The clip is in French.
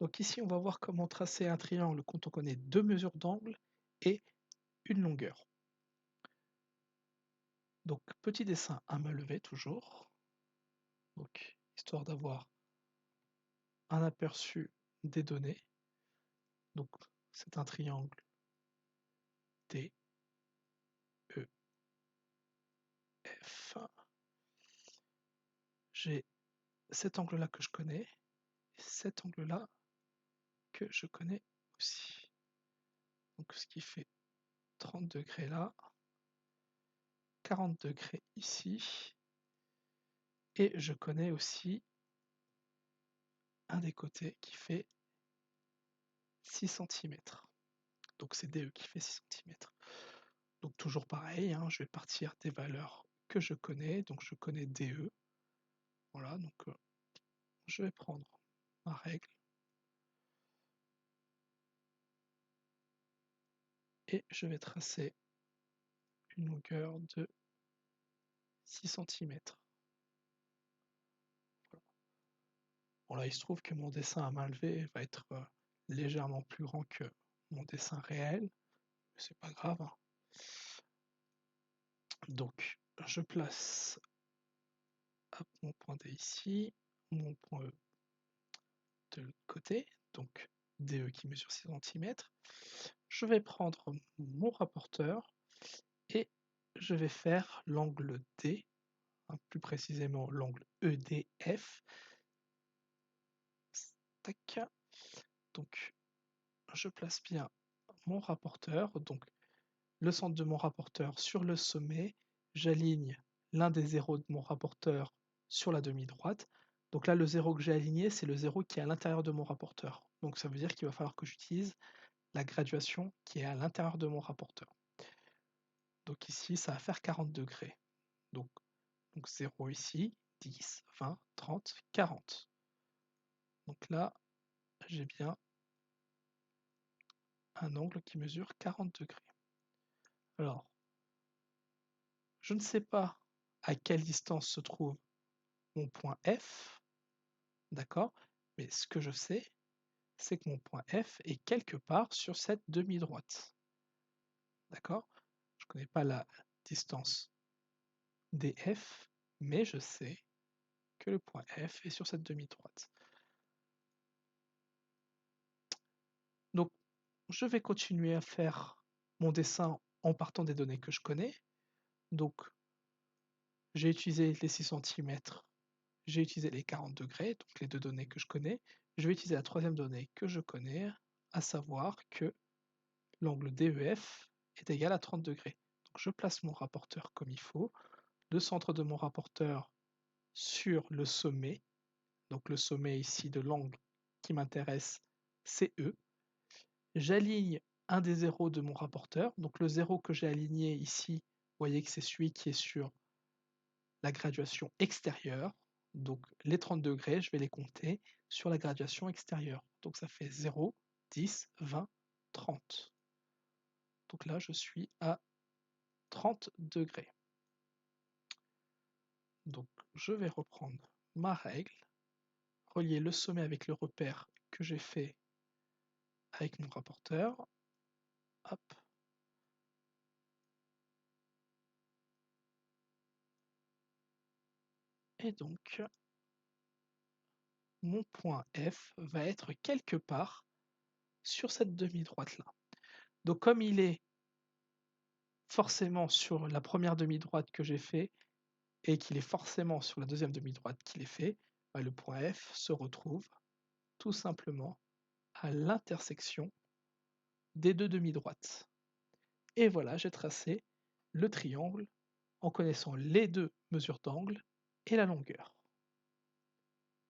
Donc ici, on va voir comment tracer un triangle quand on connaît deux mesures d'angle et une longueur. Donc petit dessin à main levée toujours, donc histoire d'avoir un aperçu des données. Donc c'est un triangle DEF. J'ai cet angle-là que je connais, et cet angle-là que je connais aussi. Donc ce qui fait 30 degrés là, 40 degrés ici, et je connais aussi un des côtés qui fait 6 cm. Donc c'est DE qui fait 6 cm. Donc toujours pareil, hein, je vais partir des valeurs que je connais, donc je connais DE. Voilà, donc je vais prendre ma règle et je vais tracer une longueur de 6 cm. Voilà. Bon là il se trouve que mon dessin à main levée va être légèrement plus grand que mon dessin réel, mais c'est pas grave, hein. Donc je place mon point D ici, mon point E de l'autre côté, donc DE qui mesure 6 cm. Je vais prendre mon rapporteur et je vais faire l'angle D, hein, plus précisément l'angle EDF. Tac. Donc je place bien mon rapporteur, donc le centre de mon rapporteur sur le sommet, j'aligne l'un des zéros de mon rapporteur sur la demi-droite. Donc là, le zéro que j'ai aligné, c'est le zéro qui est à l'intérieur de mon rapporteur. Donc ça veut dire qu'il va falloir que j'utilise la graduation qui est à l'intérieur de mon rapporteur. Donc ici, ça va faire 40 degrés. Donc 0 ici, 10, 20, 30, 40. Donc là, j'ai bien un angle qui mesure 40 degrés. Alors, je ne sais pas à quelle distance se trouve mon point F, d'accord? Mais ce que je sais, c'est que mon point F est quelque part sur cette demi-droite, d'accord? Je ne connais pas la distance DF, mais je sais que le point F est sur cette demi-droite. Donc, je vais continuer à faire mon dessin en partant des données que je connais. Donc, j'ai utilisé les 6 cm, j'ai utilisé les 40 degrés, donc les deux données que je connais. Je vais utiliser la troisième donnée que je connais, à savoir que l'angle DEF est égal à 30 degrés. Donc, je place mon rapporteur comme il faut, le centre de mon rapporteur sur le sommet, donc le sommet ici de l'angle qui m'intéresse, c'est E. J'aligne un des zéros de mon rapporteur, donc le zéro que j'ai aligné ici, vous voyez que c'est celui qui est sur la graduation extérieure, donc les 30 degrés, je vais les compter sur la graduation extérieure. Donc ça fait 0, 10, 20, 30. Donc là, je suis à 30 degrés. Donc je vais reprendre ma règle, relier le sommet avec le repère que j'ai fait avec mon rapporteur. Hop. Et donc, mon point F va être quelque part sur cette demi-droite là. Donc comme il est forcément sur la première demi-droite que j'ai fait et qu'il est forcément sur la deuxième demi-droite qu'il est fait, bah, le point F se retrouve tout simplement à l'intersection des deux demi-droites. Et voilà, j'ai tracé le triangle en connaissant les deux mesures d'angle et la longueur.